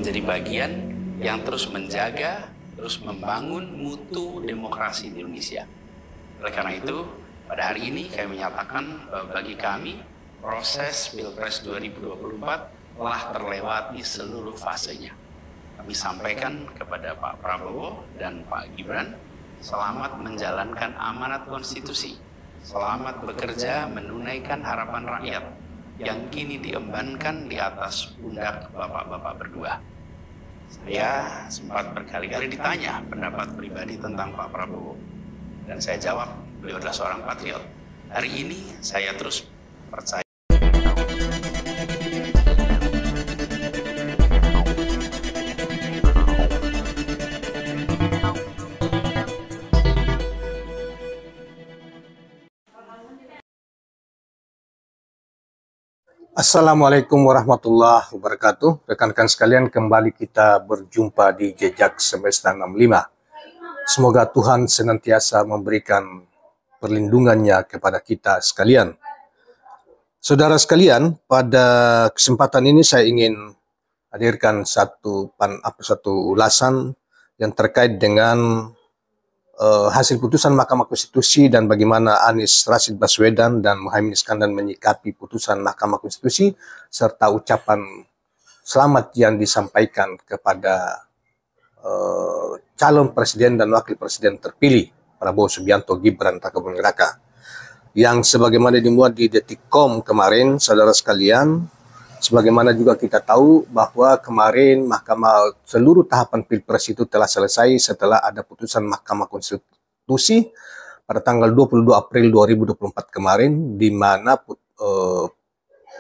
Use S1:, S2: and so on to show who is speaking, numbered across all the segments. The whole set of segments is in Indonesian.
S1: menjadi bagian yang terus menjaga, terus membangun mutu demokrasi di Indonesia. Oleh karena itu, pada hari ini kami menyatakan bahwa bagi kami proses Pilpres 2024 telah terlewati seluruh fasenya. Kami sampaikan kepada Pak Prabowo dan Pak Gibran, selamat menjalankan amanat konstitusi, selamat bekerja menunaikan harapan rakyat yang kini diembankan di atas pundak bapak-bapak berdua. Saya sempat berkali-kali ditanya pendapat pribadi tentang Pak Prabowo, dan saya jawab, beliau adalah seorang patriot. Hari ini saya terus percaya.
S2: Assalamualaikum warahmatullahi wabarakatuh. Rekan-rekan sekalian, kembali kita berjumpa di Jejak Semesta 65. Semoga Tuhan senantiasa memberikan perlindungannya kepada kita sekalian. Saudara sekalian, pada kesempatan ini saya ingin hadirkan satu ulasan yang terkait dengan hasil putusan Mahkamah Konstitusi dan bagaimana Anies Rashid Baswedan dan Muhaimin Iskandar menyikapi putusan Mahkamah Konstitusi serta ucapan selamat yang disampaikan kepada calon presiden dan wakil presiden terpilih Prabowo Subianto Gibran Rakabuming Raka yang sebagaimana dimuat di Detikcom kemarin, saudara sekalian. Sebagaimana juga kita tahu bahwa kemarin seluruh tahapan Pilpres itu telah selesai setelah ada putusan Mahkamah Konstitusi pada tanggal 22 April 2024 kemarin, di mana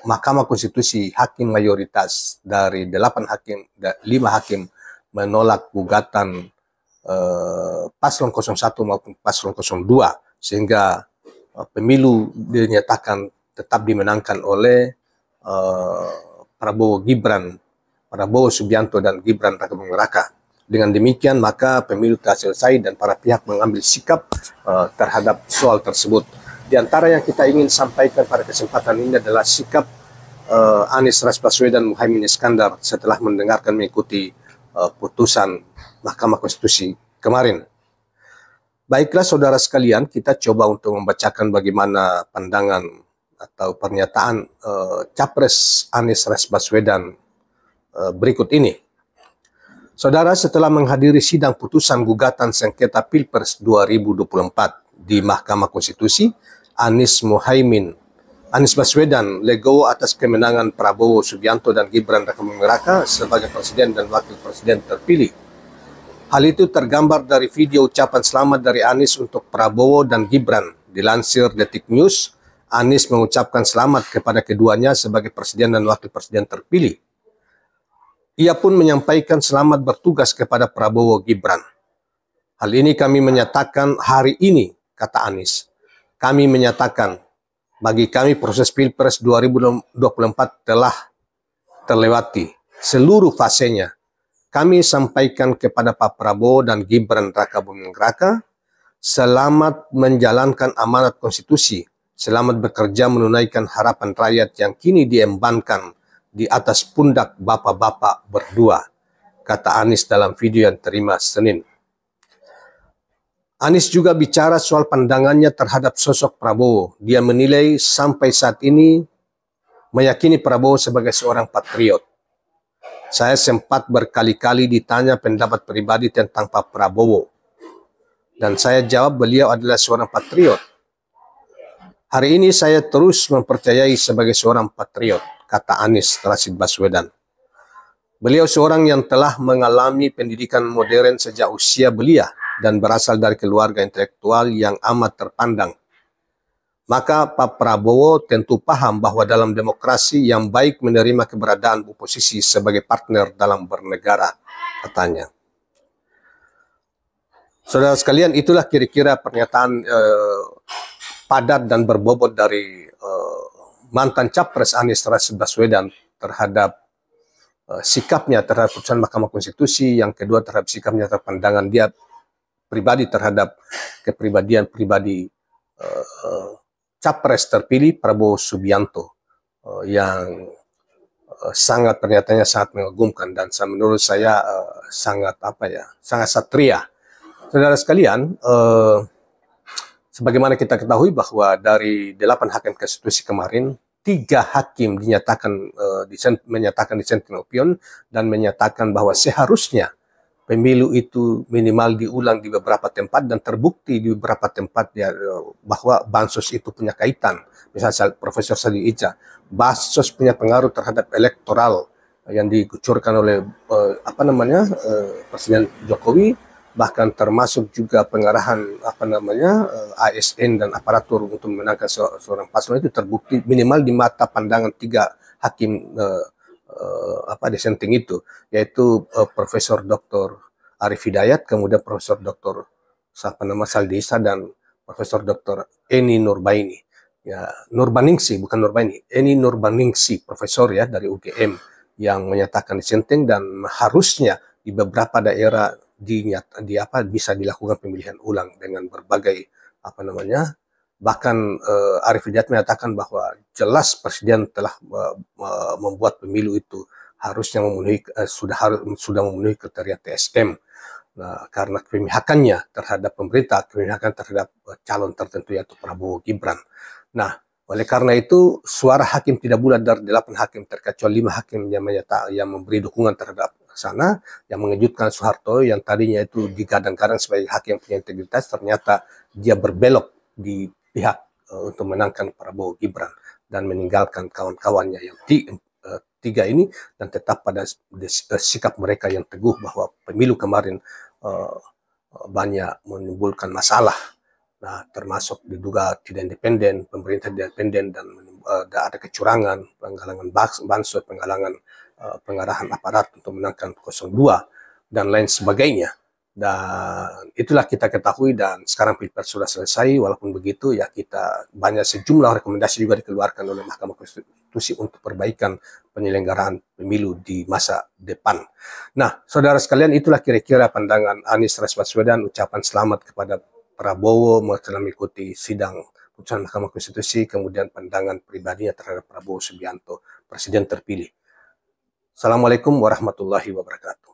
S2: Mahkamah Konstitusi hakim mayoritas dari 5 hakim menolak gugatan paslon 01 maupun paslon 02, sehingga pemilu dinyatakan tetap dimenangkan oleh Prabowo Subianto dan Gibran Rakabuming Raka. Dengan demikian maka pemilu telah selesai dan para pihak mengambil sikap terhadap soal tersebut. Di antara yang kita ingin sampaikan pada kesempatan ini adalah sikap Anies Rashid Baswedan dan Muhaimin Iskandar setelah mengikuti putusan Mahkamah Konstitusi kemarin. Baiklah saudara sekalian, kita coba untuk membacakan bagaimana pandangan atau pernyataan Capres Anies Rashid Baswedan berikut ini. Saudara, setelah menghadiri sidang putusan gugatan sengketa Pilpres 2024 di Mahkamah Konstitusi, Anies Baswedan legowo atas kemenangan Prabowo Subianto dan Gibran Rakabuming Raka sebagai presiden dan wakil presiden terpilih. Hal itu tergambar dari video ucapan selamat dari Anies untuk Prabowo dan Gibran. Dilansir Detik News, Anies mengucapkan selamat kepada keduanya sebagai presiden dan wakil presiden terpilih. Ia pun menyampaikan selamat bertugas kepada Prabowo Gibran. Hal ini kami menyatakan hari ini, kata Anies. Kami menyatakan, bagi kami proses Pilpres 2024 telah terlewati seluruh fasenya. Kami sampaikan kepada Pak Prabowo dan Gibran Rakabuming Raka, selamat menjalankan amanat konstitusi. Selamat bekerja menunaikan harapan rakyat yang kini diembankan di atas pundak bapak-bapak berdua, kata Anies dalam video yang terima Senin. Anies juga bicara soal pandangannya terhadap sosok Prabowo. Dia menilai sampai saat ini meyakini Prabowo sebagai seorang patriot. Saya sempat berkali-kali ditanya pendapat pribadi tentang Pak Prabowo, dan saya jawab beliau adalah seorang patriot. Hari ini saya terus mempercayai sebagai seorang patriot, kata Anies Rashid Baswedan. Beliau seorang yang telah mengalami pendidikan modern sejak usia belia dan berasal dari keluarga intelektual yang amat terpandang. Maka Pak Prabowo tentu paham bahwa dalam demokrasi yang baik menerima keberadaan oposisi sebagai partner dalam bernegara, katanya. Saudara sekalian, itulah kira-kira pernyataan padat dan berbobot dari mantan Capres Anies Rashid Baswedan terhadap sikapnya terhadap putusan Mahkamah Konstitusi, yang kedua terhadap sikapnya terhadap pandangan dia pribadi terhadap kepribadian pribadi Capres terpilih Prabowo Subianto yang sangat pernyataannya sangat mengagumkan dan menurut saya sangat sangat satria. Saudara sekalian, sebagaimana kita ketahui bahwa dari 8 hakim konstitusi kemarin, 3 hakim menyatakan dissenting opinion dan menyatakan bahwa seharusnya pemilu itu minimal diulang di beberapa tempat dan terbukti di beberapa tempat bahwa bansos itu punya kaitan. Misalnya Profesor Sadi Ica, bansos punya pengaruh terhadap elektoral yang dikucurkan oleh Presiden Jokowi, bahkan termasuk juga pengarahan ASN dan aparatur untuk memenangkan seorang paslon itu terbukti minimal di mata pandangan 3 hakim dissenting itu, yaitu Profesor Dr. Arif Hidayat, kemudian Profesor Dr. Saldisa dan Profesor Dr. Eni Nurbaini. Ya, Nurbaningsi, bukan Nurbaini, Eni Nurbaningsi, profesor ya dari UGM, yang menyatakan dissenting dan harusnya di beberapa daerah bisa dilakukan pemilihan ulang dengan berbagai bahkan Arif Hidayat menyatakan bahwa jelas presiden telah membuat pemilu itu harusnya sudah memenuhi kriteria TSM. Nah, karena kemihakannya terhadap pemerintah, kemihakan terhadap calon tertentu yaitu Prabowo Gibran. Nah, oleh karena itu suara hakim tidak bulat dari 8 hakim terkecuali 5 hakim yang memberi dukungan terhadap sana, yang mengejutkan Soeharto yang tadinya itu digadang-gadang sebagai hakim yang punya integritas, ternyata dia berbelok di pihak untuk menangkan Prabowo Gibran dan meninggalkan kawan-kawannya yang 3 ini dan tetap pada sikap mereka yang teguh bahwa pemilu kemarin banyak menimbulkan masalah. Nah, termasuk diduga tidak independen, pemerintah tidak independen dan ada kecurangan, penggalangan bansos, pengarahan aparat untuk menangkan 02 dan lain sebagainya. Dan itulah kita ketahui dan sekarang Pilpres sudah selesai. Walaupun begitu ya kita banyak sejumlah rekomendasi juga dikeluarkan oleh Mahkamah Konstitusi untuk perbaikan penyelenggaraan pemilu di masa depan. Nah, saudara sekalian, itulah kira-kira pandangan Anies Baswedan, ucapan selamat kepada Prabowo setelah mengikuti sidang putusan Mahkamah Konstitusi, kemudian pandangan pribadinya terhadap Prabowo Subianto, presiden terpilih. Assalamualaikum warahmatullahi wabarakatuh.